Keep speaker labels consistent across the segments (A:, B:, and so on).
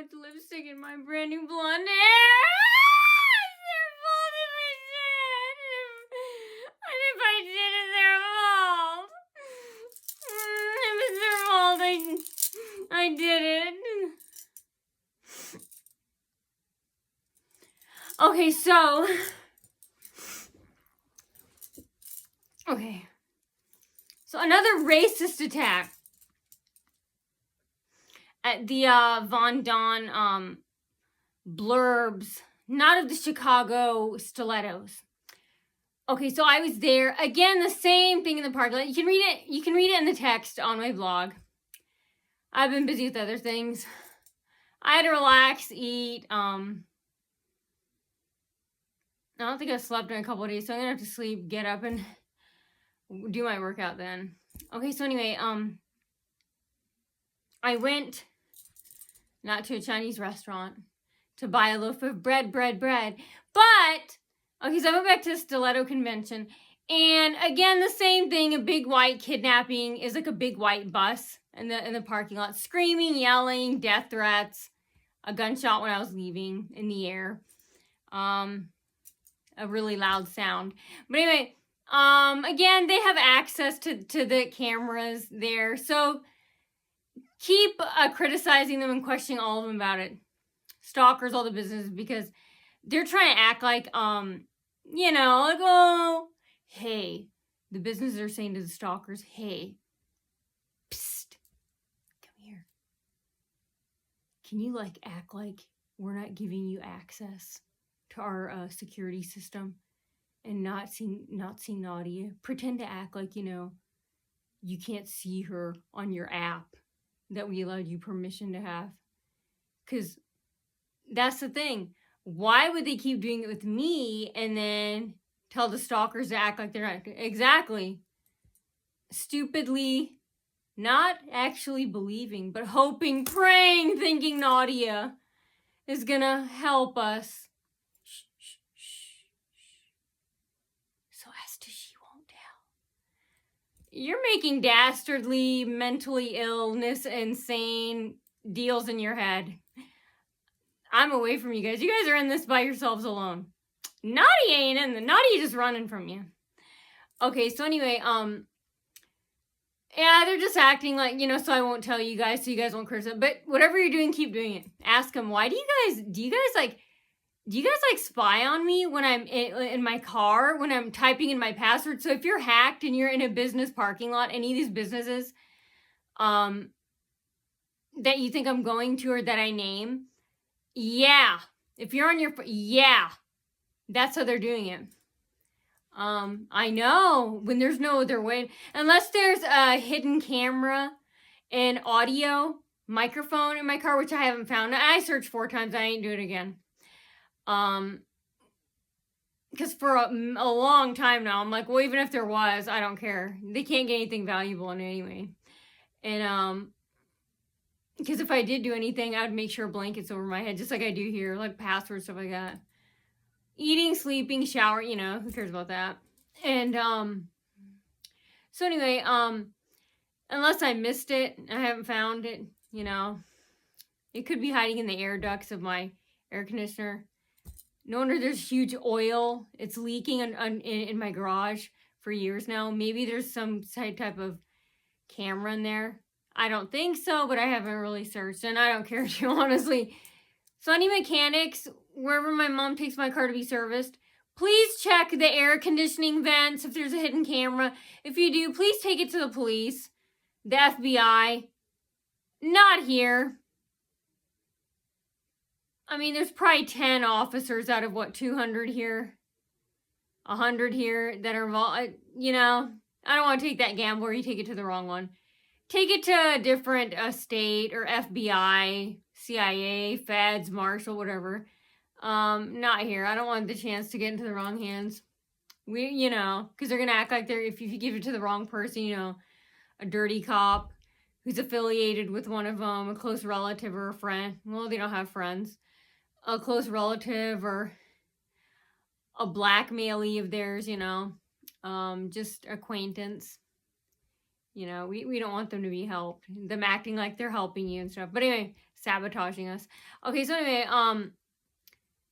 A: much lipstick in my brand new blonde hair. It's their fault if I did. And if I did, it's their fault. If it's their fault, I did it. Okay, so... Okay. So another racist attack at the Von Don blurbs, not of the Chicago Stilettos. Okay, so I was there. Again, the same thing in the parking lot. You can read it in the text on my blog. I've been busy with other things. I had to relax, eat. I don't think I've slept in a couple of days, so I'm gonna have to sleep, get up, and do my workout then. Okay, so anyway, I went not to a Chinese restaurant to buy a loaf of bread, but, okay, so I went back to the Stiletto convention, and again, the same thing, a big white kidnapping is like a big white bus in the parking lot, screaming, yelling, death threats, a gunshot when I was leaving in the air, a really loud sound. But anyway, again, they have access to the cameras there, so keep criticizing them and questioning all of them about it. Stalkers, all the businesses, because they're trying to act like, you know, like, oh, hey, the businesses are saying to the stalkers, hey, psst, come here. Can you, like, act like we're not giving you access to our security system and not see Nadia? Pretend to act like, you know, you can't see her on your app that we allowed you permission to have. Because that's the thing. Why would they keep doing it with me and then tell the stalkers to act like they're not? Exactly. Stupidly, not actually believing, but hoping, praying, thinking Nadia is gonna help us. Shh, shh, shh, shh. So as to she won't tell. You're making dastardly, mentally illness, insane deals in your head. I'm away from you guys. You guys are in this by yourselves alone. Nadia ain't in the... Nadia just running from you. Okay, so anyway, yeah, they're just acting like, you know, so I won't tell you guys, so you guys won't criticize. But whatever you're doing, keep doing it. Ask them, why do you guys spy on me when I'm in my car, when I'm typing in my password? So if you're hacked and you're in a business parking lot, any of these businesses, that you think I'm going to or that I name, yeah, if you're on your, yeah, that's how they're doing it. I know, when there's no other way, unless there's a hidden camera and audio microphone in my car, which I haven't found. I searched 4 times, I ain't doing it again. Because for a long time now, I'm like, well, even if there was, I don't care. They can't get anything valuable in it anyway. And, because if I did do anything, I would make sure blankets over my head, just like I do here, like passwords, stuff like that. Eating, sleeping, shower, you know, who cares about that? And, so anyway, unless I missed it, I haven't found it, you know, it could be hiding in the air ducts of my air conditioner. No wonder there's huge oil. It's leaking in my garage for years now. Maybe there's some type of camera in there. I don't think so, but I haven't really searched, and I don't care to, honestly. So any mechanics, wherever my mom takes my car to be serviced, please check the air conditioning vents if there's a hidden camera. If you do, please take it to the police, the FBI. Not here. I mean, there's probably 10 officers out of, what, 200 here? 100 here that are involved. You know, I don't want to take that gamble or you take it to the wrong one. Take it to a different state or FBI, CIA, feds, marshal, whatever. Not here. I don't want the chance to get into the wrong hands. You know, because they're going to act like they're, if you give it to the wrong person, you know, a dirty cop who's affiliated with one of them, a close relative or a friend. Well, they don't have friends. A close relative or a blackmailee of theirs, you know, just acquaintance. You know, we don't want them to be helped. Them acting like they're helping you and stuff. But anyway, sabotaging us. Okay, so anyway,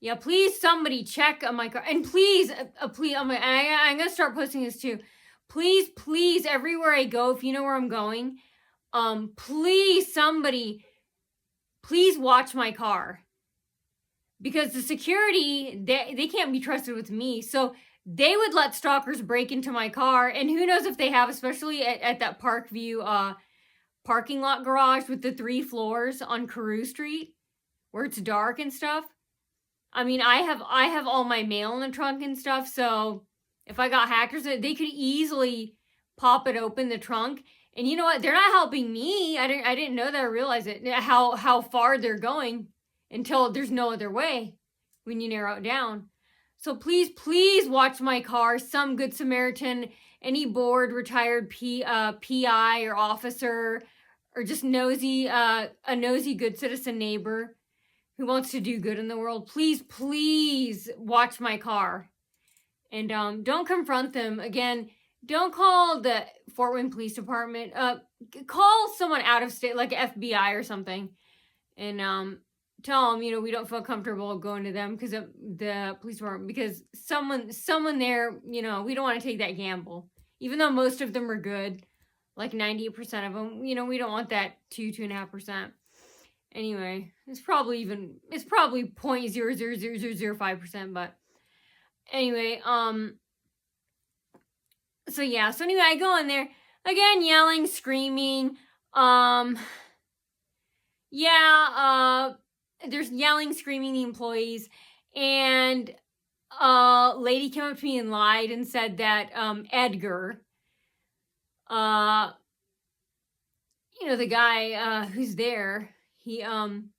A: yeah, please somebody check on my car. And please, please, I'm going to start posting this too. Please, everywhere I go, if you know where I'm going, please somebody, please watch my car. Because the security, they can't be trusted with me. So they would let stalkers break into my car. And who knows if they have, especially at that Parkview parking lot garage with the 3 floors on Carew Street, where it's dark and stuff. I mean, I have all my mail in the trunk and stuff, so if I got hackers, they could easily pop it open, the trunk. And you know what? They're not helping me. I didn't know that or realize it, how far they're going until there's no other way when you narrow it down. So please watch my car. Some good Samaritan, any bored, retired PI or officer, or just nosy, a nosy good citizen neighbor who wants to do good in the world, please watch my car. And don't confront them. Again, don't call the Fort Wayne Police Department. Call someone out of state, like FBI or something. And tell them, we don't feel comfortable going to them because of the police department. Because someone there, we don't want to take that gamble. Even though most of them are good, like 98% of them, we don't want that 2.5%. Anyway, it's probably 0.00005%, but anyway, so yeah, so anyway, I go in there, again, yelling, screaming, there's yelling, screaming, the employees, and a lady came up to me and lied and said that, Edgar, the guy, who's there, he, I'm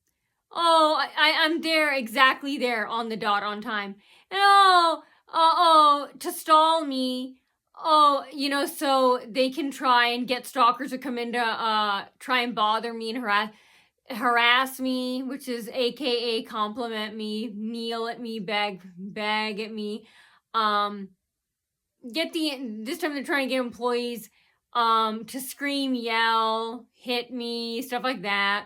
A: there, exactly there, on the dot, on time. And to stall me, so they can try and get stalkers to come in to, try and bother me and harass me, which is AKA compliment me, kneel at me, beg at me. This time they're trying to get employees, to scream, yell, hit me, stuff like that.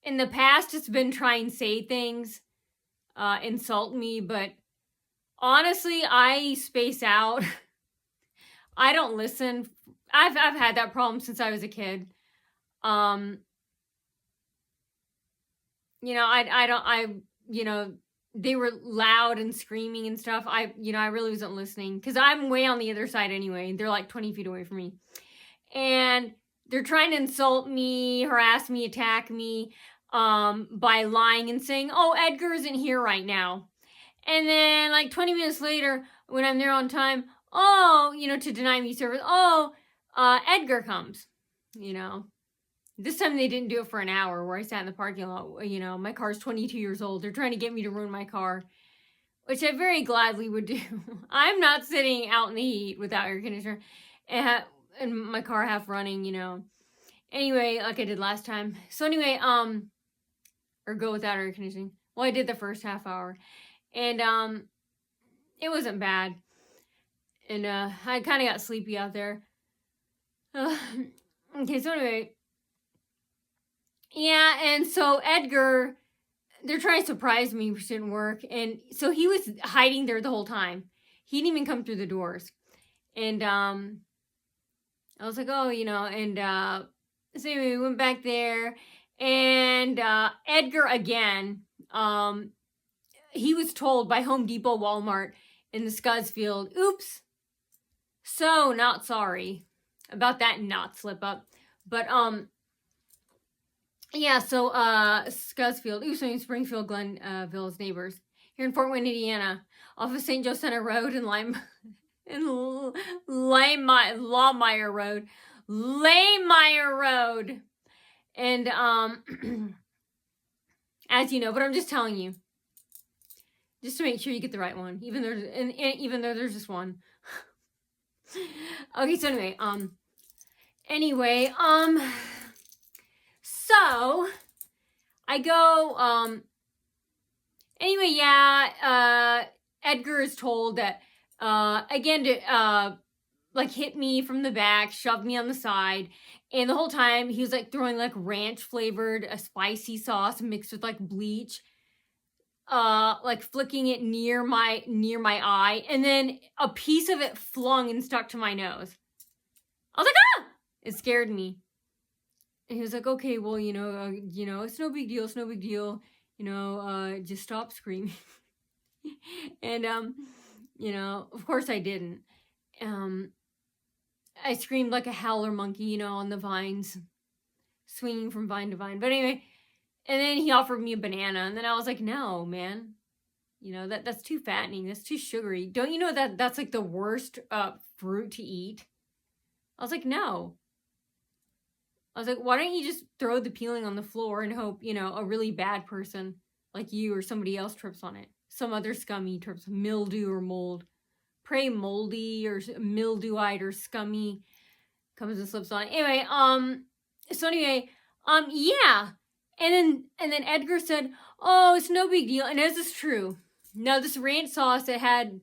A: In the past, it's been try and say things, insult me, but honestly, I space out. I don't listen. I've had that problem since I was a kid. They were loud and screaming and stuff. I really wasn't listening because I'm way on the other side anyway. They're like 20 feet away from me. And they're trying to insult me, harass me, attack me, by lying and saying, oh, Edgar isn't here right now. And then like 20 minutes later, when I'm there on time, to deny me service, Edgar comes, This time they didn't do it for an hour where I sat in the parking lot. My car's 22 years old. They're trying to get me to ruin my car, which I very gladly would do. I'm not sitting out in the heat without air conditioner and my car half running, Anyway, like I did last time. So anyway, or go without air conditioning. Well, I did the first half hour. And it wasn't bad. And I kind of got sleepy out there. Okay, so anyway. Yeah, and so Edgar, they're trying to surprise me, which didn't work. And so he was hiding there the whole time. He didn't even come through the doors. And I was like, so anyway, we went back there. And Edgar, again, he was told by Home Depot, Walmart in the Scudsfield, oops, so not sorry about that not slip up. But, Scudsfield, oops, I mean Springfield, Glenville's neighbors here in Fort Wayne, Indiana, off of St. Joseph Road and Lawmeyer Road. And, as you know, but I'm just telling you, just to make sure you get the right one, even though there's just one. Okay, so anyway, so I go, Edgar is told that, again, to, hit me from the back, shove me on the side, And the whole time he was like throwing like ranch flavored a spicy sauce mixed with like bleach, like flicking it near my eye, and then a piece of it flung and stuck to my nose. I was like, ah! It scared me. And he was like, okay, well, it's no big deal. It's no big deal. Just stop screaming. And, of course I didn't. I screamed like a howler monkey, on the vines, swinging from vine to vine. But anyway, and then he offered me a banana, and then I was like, no, man. That's too fattening. That's too sugary. Don't you know that that's like the worst fruit to eat? I was like, no. I was like, why don't you just throw the peeling on the floor and hope, a really bad person like you or somebody else trips on it. Some other scummy trips, mildew or mold. Pray moldy or mildew-eyed or scummy comes and slips on it. Anyway, yeah. And then Edgar said, oh, it's no big deal. And this is true. Now, this ranch sauce it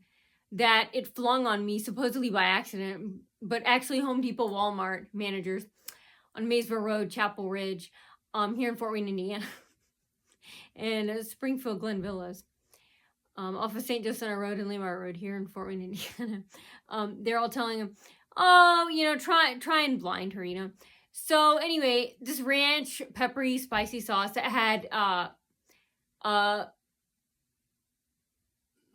A: flung on me, supposedly by accident, but actually Home Depot Walmart managers on Maysville Road, Chapel Ridge, here in Fort Wayne, Indiana, and Springfield Glen Villas, off of St. Joseph Road and Lamar Road here in Fort Wayne, Indiana. They're all telling him, oh, try and blind her, So anyway, this ranch peppery spicy sauce that had I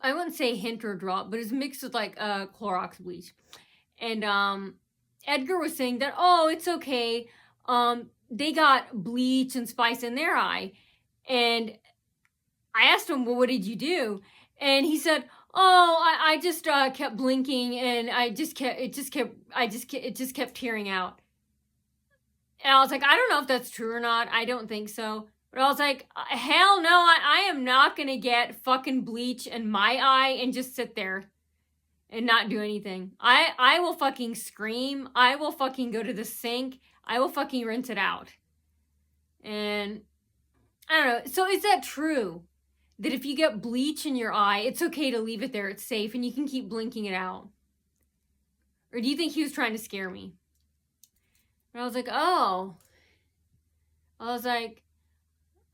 A: wouldn't say hint or drop, but it's mixed with like Clorox bleach. And Edgar was saying that, oh, it's okay. They got bleach and spice in their eye. And I asked him, well, what did you do? And he said, oh, I just kept blinking, and it just kept tearing out. And I was like, I don't know if that's true or not. I don't think so. But I was like, hell no, I am not going to get fucking bleach in my eye and just sit there and not do anything. I will fucking scream. I will fucking go to the sink. I will fucking rinse it out. And I don't know. So is that true? That if you get bleach in your eye, it's okay to leave it there. It's safe and you can keep blinking it out? Or do you think he was trying to scare me? And I was like, oh. I was like,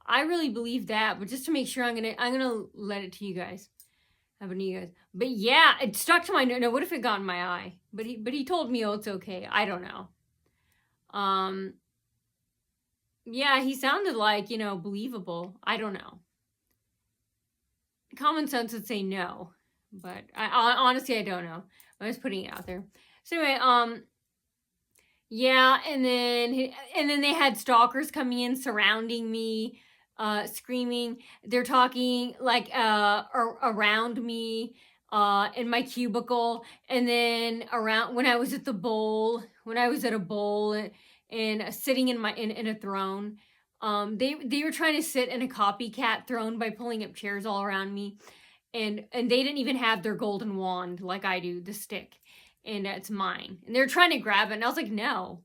A: I really believe that, but just to make sure, I'm gonna let it to you guys. Happen to you guys. But yeah, it stuck to my nose. No, what if it got in my eye? But he told me, oh, it's okay. I don't know. Yeah, he sounded like, believable. I don't know. Common sense would say no, but honestly, I don't know. I was putting it out there. So anyway, yeah, and then they had stalkers coming in, surrounding me, screaming. They're talking like around me, in my cubicle, and then around when I was at a bowl and sitting in a throne. They were trying to sit in a copycat throne by pulling up chairs all around me, and they didn't even have their golden wand like I do, the stick, and it's mine. And they're trying to grab it, and I was like, no.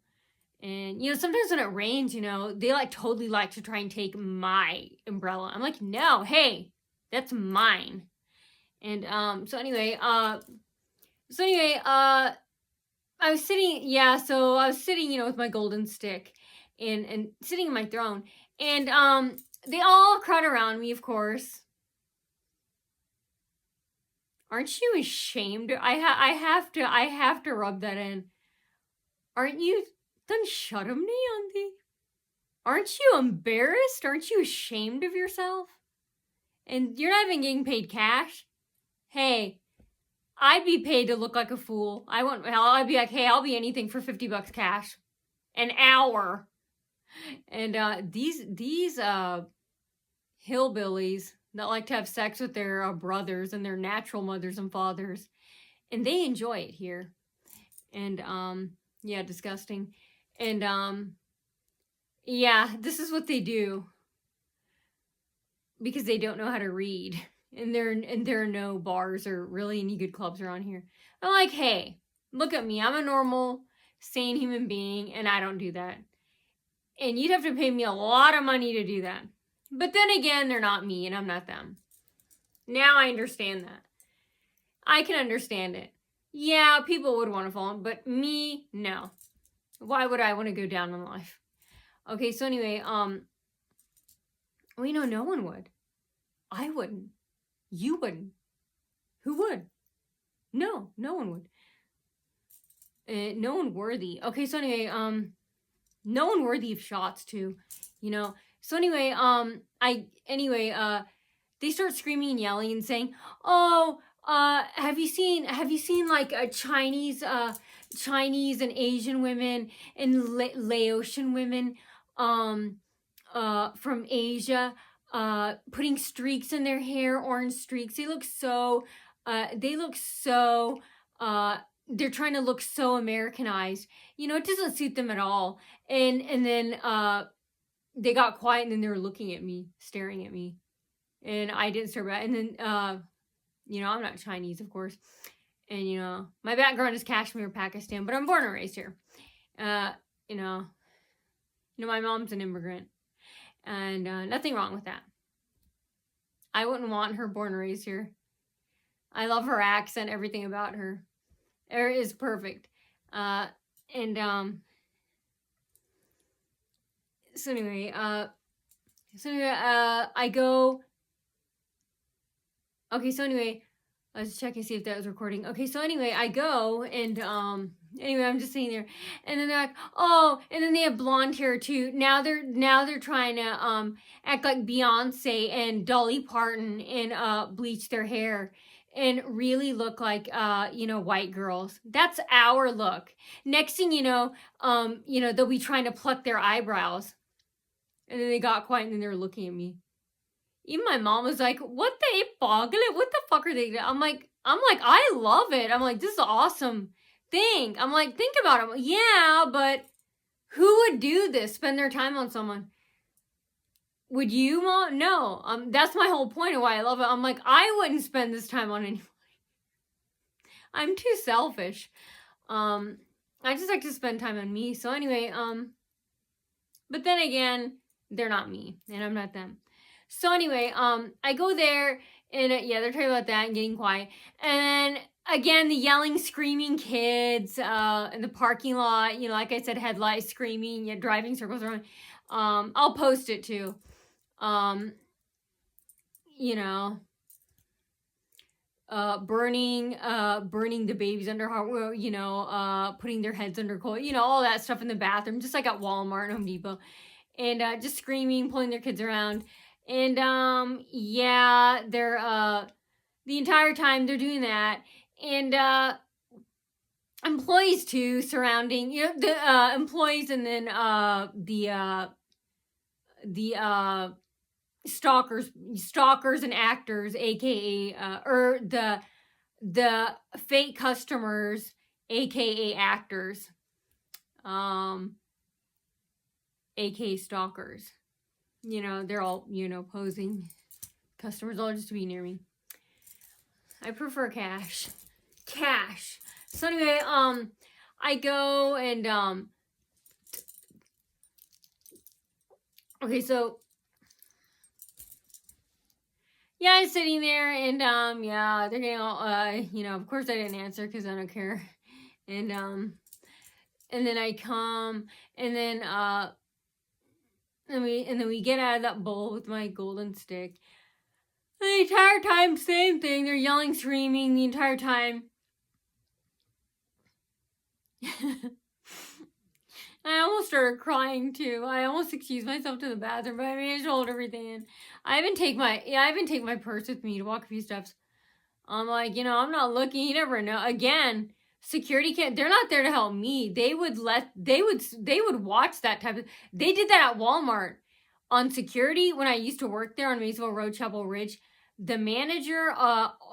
A: And sometimes when it rains, they totally like to try and take my umbrella. I'm like, no, hey, that's mine. And so anyway, I was sitting, with my golden stick and sitting in my throne. And they all crowd around me, of course. Aren't you ashamed? I have to rub that in. Aren't you? Then shut him, Auntie. Aren't you embarrassed? Aren't you ashamed of yourself? And you're not even getting paid cash. Hey, I'd be paid to look like a fool. I'd be like, hey, I'll be anything for $50 cash. An hour. And these hillbillies that like to have sex with their brothers and their natural mothers and fathers, and they enjoy it here. And yeah, disgusting. And yeah, this is what they do because they don't know how to read. And there are no bars or really any good clubs around here. I'm like, hey, look at me. I'm a normal, sane human being, and I don't do that. And you'd have to pay me a lot of money to do that. But then again, they're not me, and I'm not them. Now I understand that. I can understand it. Yeah, people would want to follow, but me, no. Why would I want to go down in life? Okay, so anyway, well, no one would. I wouldn't. You wouldn't. Who would? No one would. No one worthy. Okay, so anyway, no one worthy of shots too, So anyway, they start screaming and yelling and saying, "Oh, have you seen like Chinese and Asian women and Laotian women from Asia putting streaks in their hair, orange streaks. They look so they're trying to look so Americanized. It doesn't suit them at all. And then they got quiet, and then they were looking at me, staring at me. And I didn't stare back. And then I'm not Chinese, of course. And my background is Kashmir, Pakistan, but I'm born and raised here. My mom's an immigrant. And nothing wrong with that. I wouldn't want her born and raised here. I love her accent, everything about her. It is perfect. So anyway, I go. Okay, so anyway, let's check and see if that was recording. Okay, so anyway, I go and anyway, I'm just sitting there, and then they're like, oh, and then they have blonde hair too. Now they're trying to act like Beyonce and Dolly Parton and bleach their hair and really look like white girls. That's our look. Next thing you know, they'll be trying to pluck their eyebrows, and then they got quiet, and then they were looking at me. Even my mom was like, "What the fuck? What the fuck are they doing?" I'm like, I love it. I'm like, this is an awesome thing. I'm like, think about it. Like, yeah, but who would do this? Spend their time on someone? Would you, Mom? No. That's my whole point of why I love it. I'm like, I wouldn't spend this time on anybody. I'm too selfish. I just like to spend time on me. So anyway, but then again, they're not me, and I'm not them. So anyway, I go there, and they're talking about that and getting quiet. And then again, the yelling, screaming kids in the parking lot. Like I said, headlights screaming, driving circles around. I'll post it too. Burning the babies under hot, putting their heads under cold, all that stuff in the bathroom, just like at Walmart and Home Depot, and just screaming, pulling their kids around. And they're the entire time they're doing that, and employees too surrounding the employees, and then the stalkers and actors, aka or the fake customers, aka actors, aka stalkers. They're all, posing. Customers all just to be near me. I prefer cash. So anyway, I go and, okay, so, I'm sitting there, and, they're getting all, of course I didn't answer because I don't care. And then I come, and then, and then we get out of that bowl with my golden stick. The entire time, same thing. They're yelling, screaming the entire time. I almost started crying too. I almost excused myself to the bathroom, but I managed to hold everything in. I even take my purse with me to walk a few steps. I'm like, I'm not looking. You never know. Again, security can't. They're not there to help me. They would watch that type of. They did that at Walmart on security when I used to work there on Maysville Road, Chapel Ridge. The manager,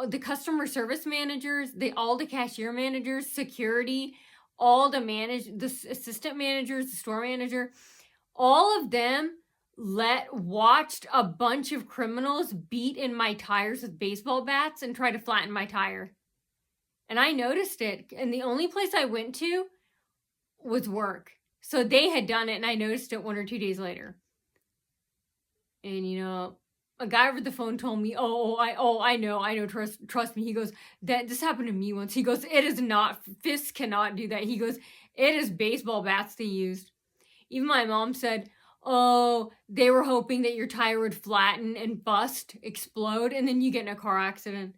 A: the customer service managers, all the cashier managers, security, all the assistant managers, the store manager, all of them watched a bunch of criminals beat in my tires with baseball bats and try to flatten my tire. And I noticed it. And the only place I went to was work. So they had done it, and I noticed it 1 or 2 days later. And, a guy over the phone told me, I know, trust me. He goes, that this happened to me once. He goes, it is not, fists cannot do that. He goes, it is baseball bats they used. Even my mom said, oh, they were hoping that your tire would flatten and bust, explode, and then you get in a car accident,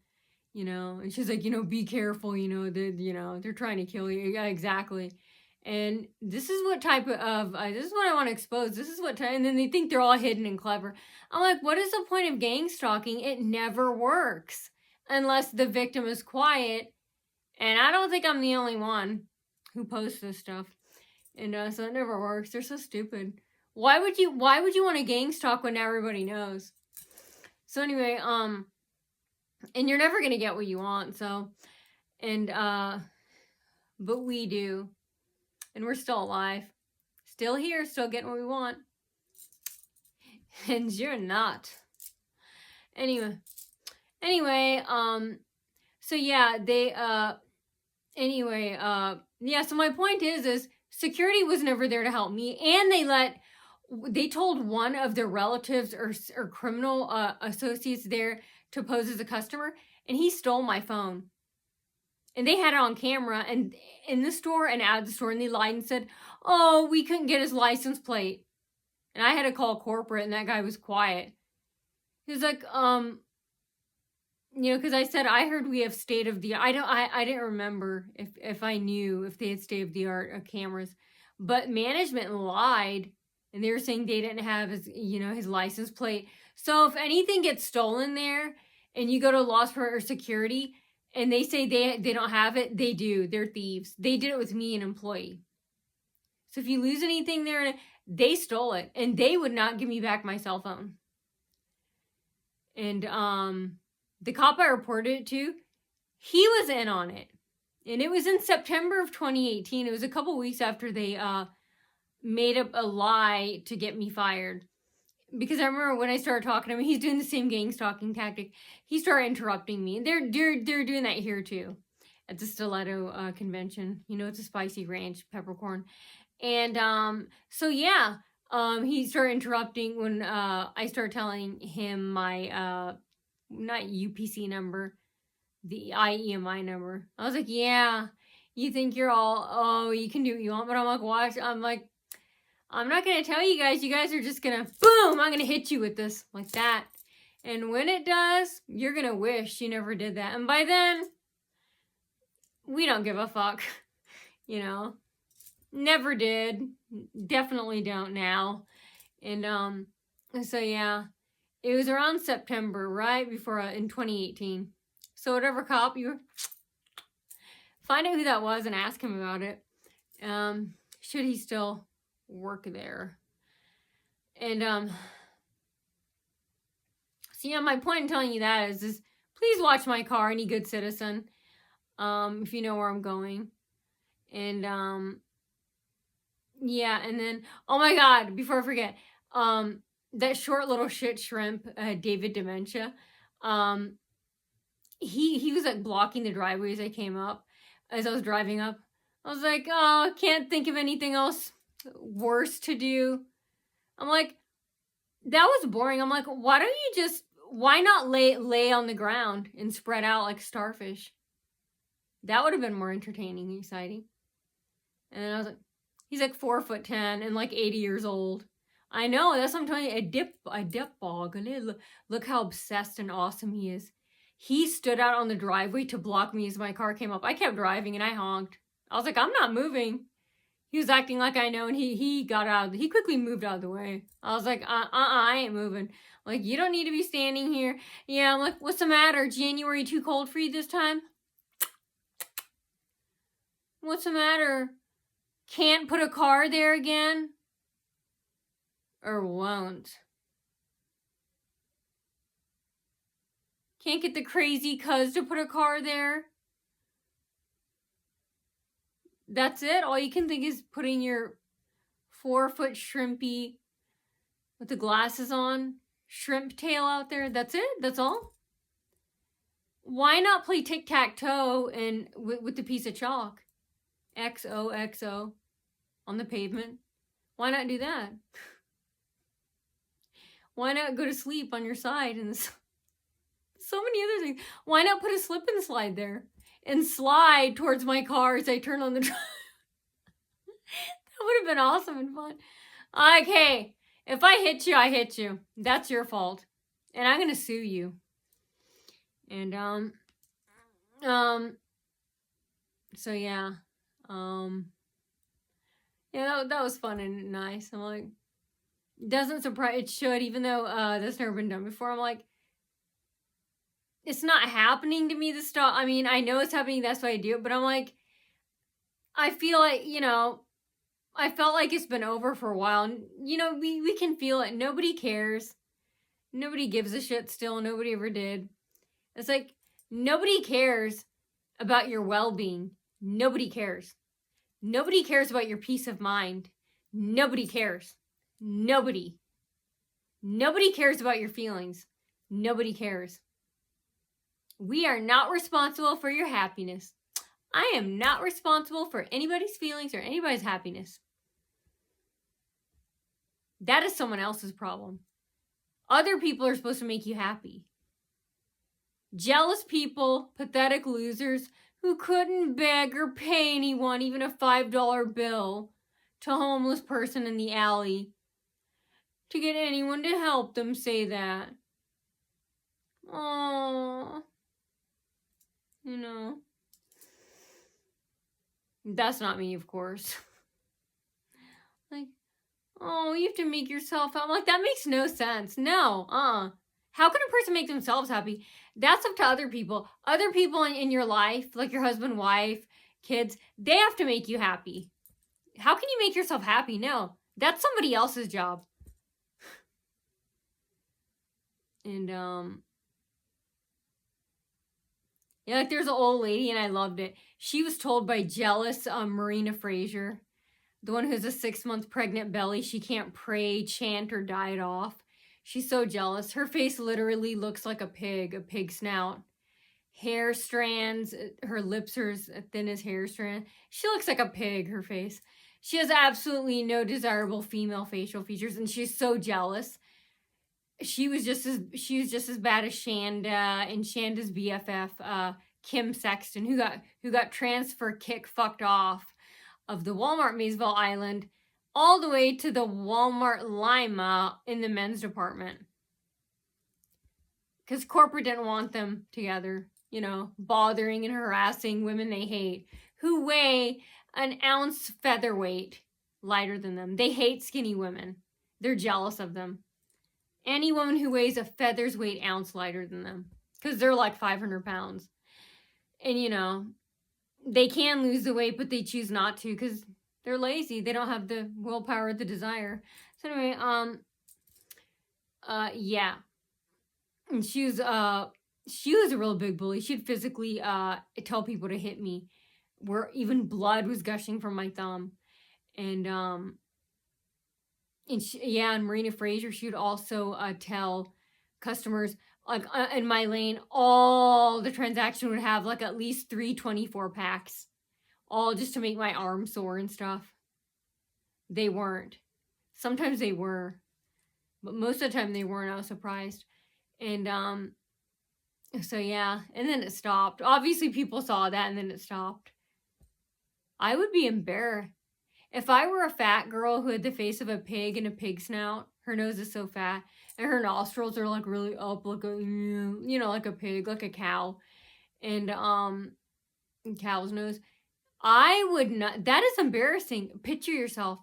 A: you know. And she's like, you know, be careful, you know, they're trying to kill you. Yeah, exactly. And this is what type of, this is what I want to expose. This is what type, and then they think they're all hidden and clever. I'm like, what is the point of gang stalking? It never works unless the victim is quiet. And I don't think I'm the only one who posts this stuff. And so it never works. They're so stupid. Why would you want to gang stalk when everybody knows? So anyway, and you're never gonna get what you want, so, and but we do. And we're still alive. Still here, still getting what we want. And you're not. Anyway, so yeah, yeah, so my point is security was never there to help me, and they told one of their relatives or criminal associates there to pose as a customer, and he stole my phone. And they had it on camera and in the store and out of the store, and they lied and said, oh, we couldn't get his license plate. And I had to call corporate, and that guy was quiet. He was like, you know, because I said, I heard we have state of the art. I didn't remember if I knew if they had state of the art cameras, but management lied, and they were saying they didn't have his, you know, his license plate. So if anything gets stolen there, and you go to loss for security, and they say they don't have it, they do. They're thieves. They did it with me, an employee. So if you lose anything there, they stole it, and they would not give me back my cell phone. And the cop I reported it to, he was in on it. And it was in September of 2018. It was a couple weeks after they made up a lie to get me fired. Because I remember when I started talking to him, he's doing the same gang stalking tactic. He started interrupting me. They're doing that here too, at the Stiletto convention. You know, it's a spicy ranch peppercorn. And so yeah, he started interrupting when I started telling him my not UPC number, the IEMI number. I was like, yeah, you think you're all, you can do what you want, but I'm like, watch. I'm like, I'm not going to tell you guys. You guys are just going to, boom, I'm going to hit you with this, like that. And when it does, you're going to wish you never did that. And by then, we don't give a fuck, you know. Never did. Definitely don't now. And so yeah, it was around September, right before, in 2018. So whatever cop you find out who that was and ask him about it. Should he still work there? And so yeah, my point in telling you that is please watch my car, any good citizen, if you know where I'm going. And yeah, and then, oh my god, before I forget, that short little shit shrimp, David Dementia, he was like blocking the driveway as I came up, as I was driving up. I was like, oh, I can't think of anything else worse to do. I'm like, that was boring. I'm like, why not lay on the ground and spread out like starfish? That would have been more entertaining and exciting. And then I was like, he's like 4'10" and like 80 years old. I know, that's what I'm telling you. A dip bog. Look how obsessed and awesome he is. He stood out on the driveway to block me as my car came up. I kept driving and I honked. I was like, I'm not moving. He was acting like I know, and he got out. He quickly moved out of the way. I was like, I ain't moving. Like, you don't need to be standing here. Yeah, I'm like, what's the matter? January too cold for you this time? What's the matter? Can't put a car there again? Or won't? Can't get the crazy cuz to put a car there? That's it? All you can think is putting your 4-foot shrimpy with the glasses on shrimp tail out there? That's it? That's all? Why not play tic-tac-toe and with the piece of chalk? XOXO on the pavement. Why not do that? Why not go to sleep on your side? And so many other things. Why not put a slip and slide there and slide towards my car as I turn on the drive? That would have been awesome and fun. Okay, if I hit you, I hit you. That's your fault, and I'm gonna sue you. And so yeah, yeah, that was fun and nice. I'm like, doesn't surprise, it should, even though that's never been done before. I'm like, it's not happening to me to stop. I mean, I know it's happening, that's why I do it, but I'm like, I feel like, you know, I felt like it's been over for a while. And, you know, we can feel it. Nobody cares. Nobody gives a shit still. Nobody ever did. It's like, nobody cares about your well-being. Nobody cares. Nobody cares about your peace of mind. Nobody cares. Nobody. Nobody cares about your feelings. Nobody cares. We are not responsible for your happiness. I am not responsible for anybody's feelings or anybody's happiness. That is someone else's problem. Other people are supposed to make you happy. Jealous people, pathetic losers who couldn't beg or pay anyone even a $5 bill to a homeless person in the alley to get anyone to help them say that. Oh, you know. That's not me, of course. Like, oh, you have to make yourself happy. I'm like, that makes no sense. No, How can a person make themselves happy? That's up to other people. Other people in your life, like your husband, wife, kids, they have to make you happy. How can you make yourself happy? No, that's somebody else's job. And, yeah, like there's an old lady, and I loved it. She was told by jealous Marina Fraser, the one who has a 6-month pregnant belly, she can't pray, chant, or diet off. She's so jealous. Her face literally looks like a pig snout. Hair strands, her lips are as thin as hair strands. She looks like a pig, her face. She has absolutely no desirable female facial features, and she's so jealous. She was just as bad as Shanda and Shanda's BFF, Kim Sexton, who got transfer kick fucked off of the Walmart Maysville Island all the way to the Walmart Lima in the men's department. Because corporate didn't want them together, you know, bothering and harassing women they hate, who weigh an ounce featherweight lighter than them. They hate skinny women. They're jealous of them. Any woman who weighs a feather's weight ounce lighter than them. Because they're like 500 pounds. And, you know, they can lose the weight, but they choose not to because they're lazy. They don't have the willpower or the desire. So anyway, yeah. And she was a real big bully. She'd physically tell people to hit me, where even blood was gushing from my thumb. And and Marina Fraser, she would also tell customers, like in my lane, all the transaction would have like at least 3 24-packs, all just to make my arm sore and stuff. They weren't. Sometimes they were, but most of the time they weren't. I was surprised. And so yeah, and then it stopped. Obviously people saw that, and then it stopped. I would be embarrassed. If I were a fat girl who had the face of a pig and a pig snout, her nose is so fat, and her nostrils are like really up, like a, you know, like a pig, like a cow, and cow's nose, I would not. That is embarrassing. Picture yourself,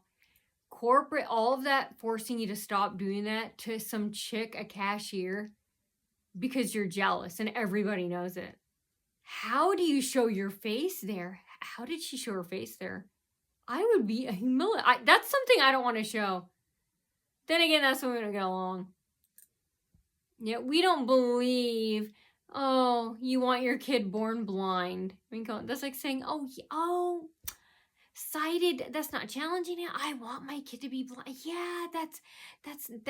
A: corporate, all of that forcing you to stop doing that to some chick, a cashier, because you're jealous and everybody knows it. How do you show your face there? How did she show her face there? I would be a humiliated. That's something I don't want to show. Then again, that's when we're going to get along. Yeah, we don't believe, oh, you want your kid born blind. I mean, that's like saying, oh, sighted, that's not challenging it. I want my kid to be blind. Yeah,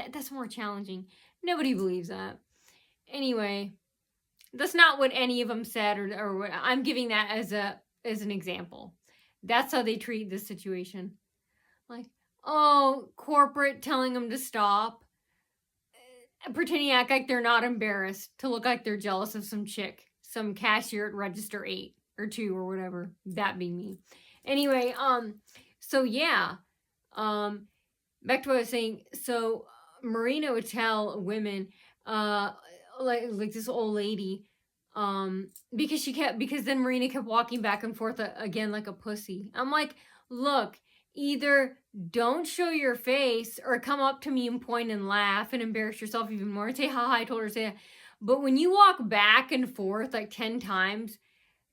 A: that's more challenging. Nobody believes that. Anyway, that's not what any of them said, or what I'm giving that as an example. That's how they treat this situation. Like, oh, corporate telling them to stop. pretending to act like they're not embarrassed, to look like they're jealous of some chick, some cashier at register 8 or 2 or whatever. That be me. Anyway, so yeah, back to what I was saying. So Marina would tell women, like this old lady, because then Marina kept walking back and forth again like a pussy. I'm like, look, either don't show your face or come up to me and point and laugh and embarrass yourself even more and say, haha, I told her to say that. But when you walk back and forth like 10 times,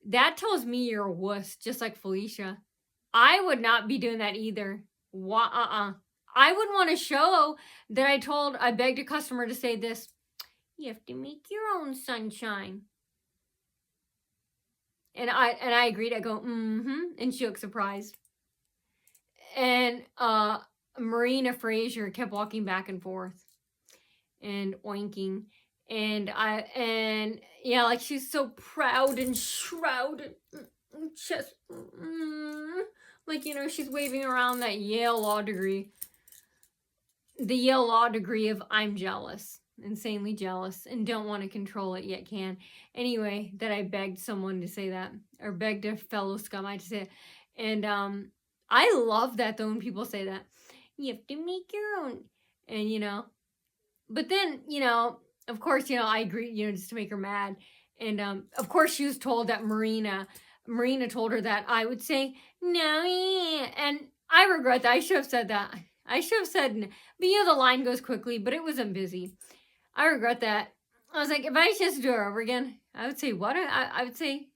A: that tells me you're a wuss, just like Felicia. I would not be doing that either. I would want to show that I begged a customer to say this. You have to make your own sunshine. And I agreed. I go, and she looked surprised. And Marina Frazier kept walking back and forth and oinking. And yeah, like she's so proud and shrouded. Just like, you know, she's waving around that Yale law degree. The Yale law degree of I'm jealous. Insanely jealous and don't want to control it yet can. Anyway, that I begged someone to say that, or begged a fellow scumite to say it. And I love that though when people say that. You have to make your own. And you know, but then, you know, of course, you know, I agree, you know, just to make her mad. And of course she was told that Marina told her that I would say no, and I regret that. I should have said that. I should have said, but you know, the line goes quickly, but it wasn't busy. I regret that. I was like, if I just do it over again, I would say what? I would say,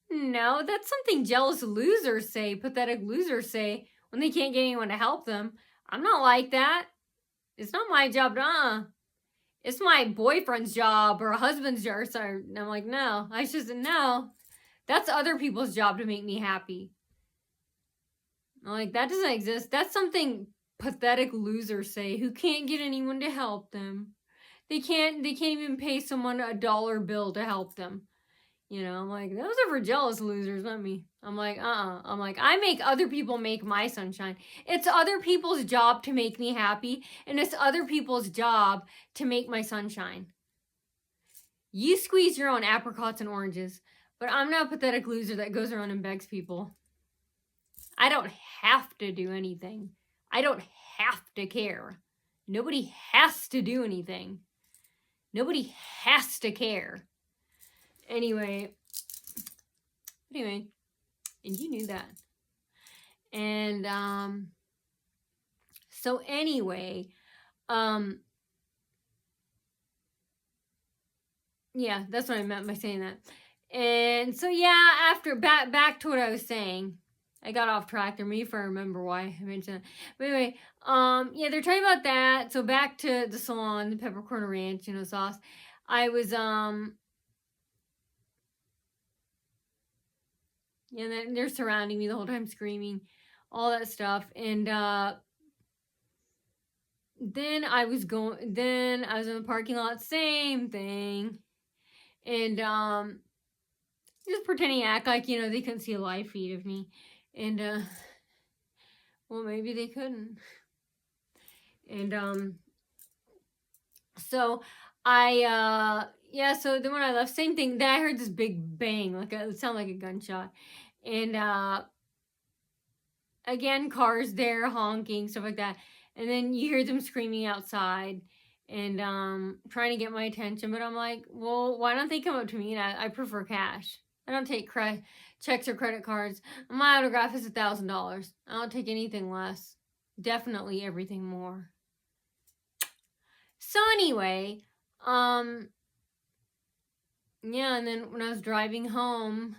A: no, that's something jealous losers say, pathetic losers say when they can't get anyone to help them. I'm not like that. It's not my job, it's my boyfriend's job or a husband's job. And I'm like, no, I just said, no, that's other people's job to make me happy. I'm like, that doesn't exist. That's something pathetic losers say who can't get anyone to help them. They can't even pay someone $1 bill to help them. You know, I'm like, those are for jealous losers, not me. I'm like, I'm like, I make other people make my sunshine. It's other people's job to make me happy, and it's other people's job to make my sunshine. You squeeze your own apricots and oranges, but I'm not a pathetic loser that goes around and begs people. I don't have to do anything. I don't have to care. Nobody has to do anything. Nobody has to care. Anyway, and you knew that. And so anyway, yeah, that's what I meant by saying that. And so yeah, after back to what I was saying. I got off track there, maybe if I remember why I mentioned that. But anyway, yeah, they're talking about that. So back to the salon, the peppercorn ranch, you know, sauce. I was, yeah, they're surrounding me the whole time, screaming, all that stuff. And then I was in the parking lot, same thing. And just pretending to act like, you know, they couldn't see a live feed of me. And well, maybe they couldn't. And so I yeah, so then when I left, same thing. Then I heard this big bang, like it sounded like a gunshot. And again, cars there honking, stuff like that. And then you hear them screaming outside and trying to get my attention. But I'm like, well, why don't they come up to me? And I prefer cash. I don't take checks or credit cards. My autograph is $1,000. I don't take anything less. Definitely everything more. So anyway, yeah, and then when I was driving home,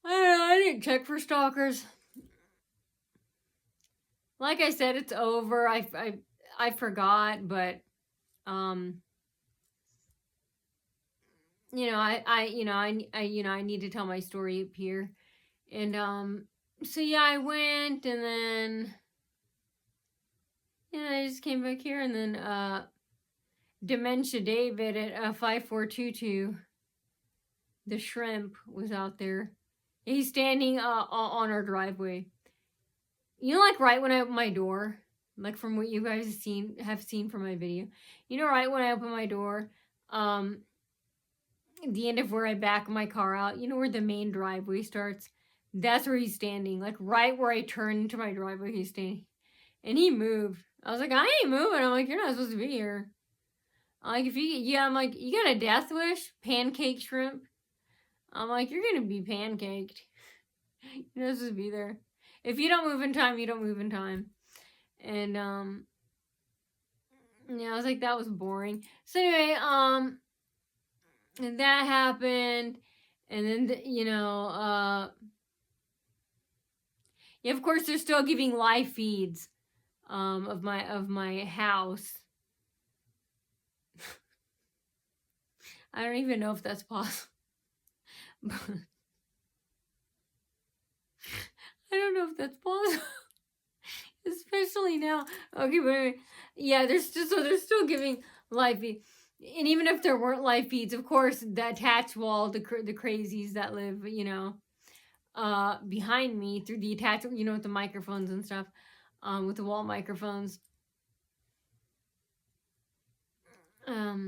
A: I don't know, I didn't check for stalkers. Like I said, it's over. I forgot, but you know, I need to tell my story up here. And so yeah, I went, and then yeah, I just came back here, and then Dementia David at 5422, the shrimp, was out there. He's standing on our driveway. You know, like right when I opened my door, like from what you guys have seen from my video. You know, right when I open my door, the end of where I back my car out, you know where the main driveway starts? That's where he's standing. Like right where I turn into my driveway, he's standing. And he moved. I was like, I ain't moving. I'm like, you're not supposed to be here. I'm like, I'm like, you got a death wish? Pancake shrimp? I'm like, you're gonna be pancaked. You're not supposed to be there. If you don't move in time, you don't move in time. And, yeah, I was like, that was boring. So anyway, and that happened. And then, yeah, of course, they're still giving live feeds, of my house. I don't even know if that's possible. I don't know if that's possible. Especially now. Okay, but anyway, yeah, they're still giving live feeds. And even if there weren't live feeds, of course, the attached wall, the crazies that live, behind me through the attached, with the microphones and stuff, with the wall microphones. They're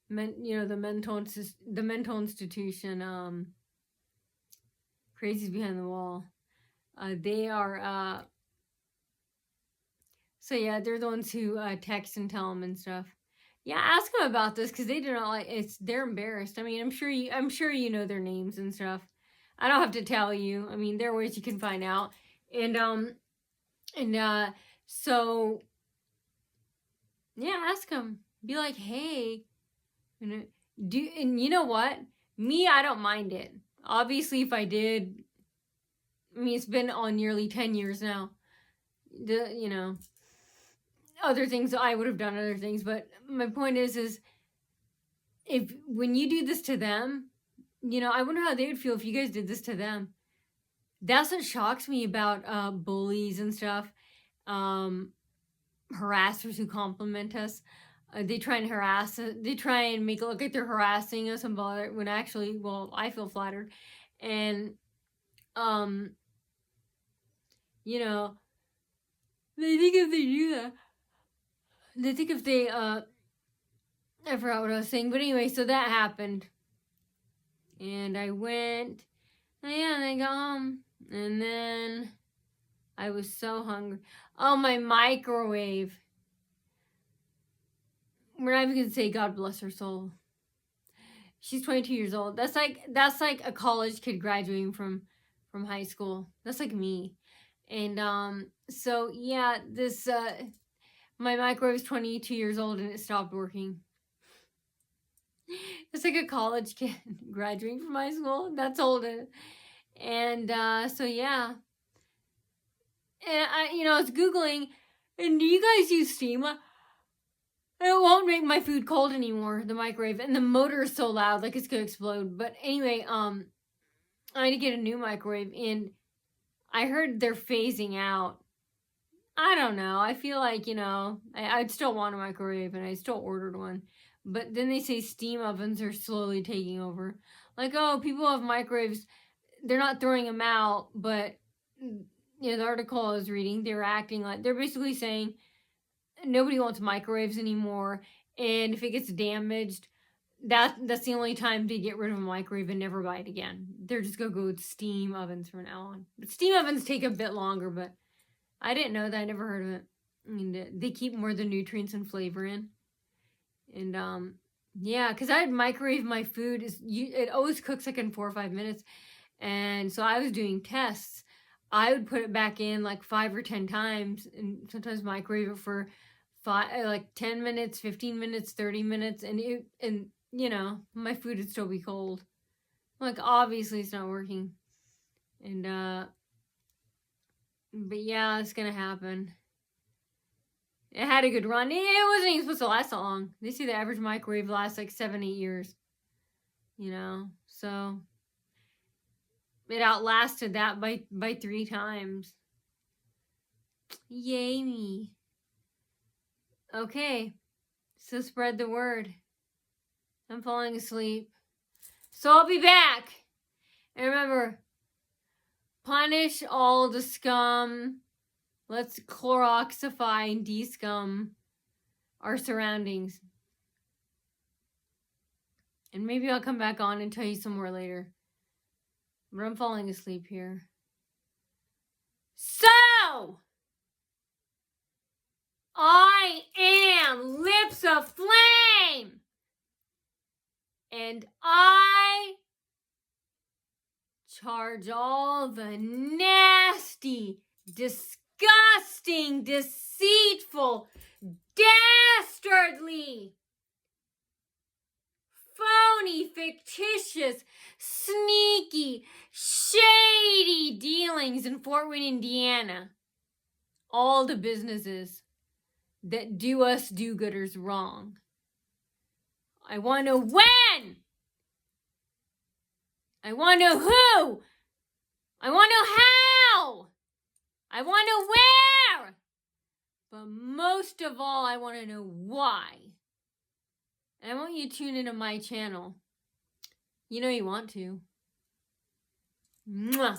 A: the mental institution, crazies behind the wall. They are so yeah, they're the ones who text and tell them and stuff. Yeah, ask them about this because they do not like it's. They're embarrassed. I mean, I'm sure you know their names and stuff. I don't have to tell you. I mean, there are ways you can find out. And so yeah, ask them. Be like, hey, and you know what? Me, I don't mind it. Obviously, if I did, I mean, it's been on nearly 10 years now. Other things, I would have done other things. But my point is when you do this to them, I wonder how they would feel if you guys did this to them. That's what shocks me about bullies and stuff. Harassers who compliment us. They try and harass us. They try and make it look like they're harassing us and bother when actually, well, I feel flattered. And, they think if they do that, they think if they, I forgot what I was saying, but anyway, so that happened. And I went, and I got home, and then I was so hungry. Oh, my microwave. We're not even gonna say God bless her soul. She's 22 years old. That's like a college kid graduating from high school. That's like me. And so yeah, this my microwave is 22 years old and it stopped working. It's like a college kid graduating from high school. That's old. And so yeah. And I was Googling, and do you guys use steam? It won't make my food cold anymore, the microwave, and the motor is so loud, like it's gonna explode. But anyway, I need to get a new microwave, and I heard they're phasing out. I don't know. I feel like, I'd still want a microwave, and I still ordered one. But then they say steam ovens are slowly taking over. Like, oh, people have microwaves. They're not throwing them out, but, the article I was reading, they're acting like, they're basically saying nobody wants microwaves anymore. And if it gets damaged, that's the only time to get rid of a microwave and never buy it again. They're just going to go with steam ovens from now on. But steam ovens take a bit longer, but I didn't know that. I never heard of it. And they keep more of the nutrients and flavor in. And yeah, because I had microwave my food. It always cooks like in 4 or 5 minutes. And so I was doing tests. I would put it back in like 5 or 10 times and sometimes microwave it for 10 minutes, 15 minutes, 30 minutes. And my food would still be cold. Like, obviously it's not working. And, but yeah, it's gonna happen. It had a good run. It wasn't even supposed to last that long. They say the average microwave lasts like 7-8 years. So it outlasted that by 3 times. Yay me. Okay, so spread the word. I'm falling asleep. So I'll be back. And remember, Punish all the scum. Let's Cloroxify and de-scum our surroundings. And maybe I'll come back on and tell you some more later. But I'm falling asleep here. So, I am Lips of Flame. And I charge all the nasty, disgusting, deceitful, dastardly, phony, fictitious, sneaky, shady dealings in Fort Wayne, Indiana. All the businesses that do us do-gooders wrong. I want to know when. I want to know who. I want to know how. I want to know where. But most of all, I want to know why. And I want you to tune into my channel. You know you want to. Mwah.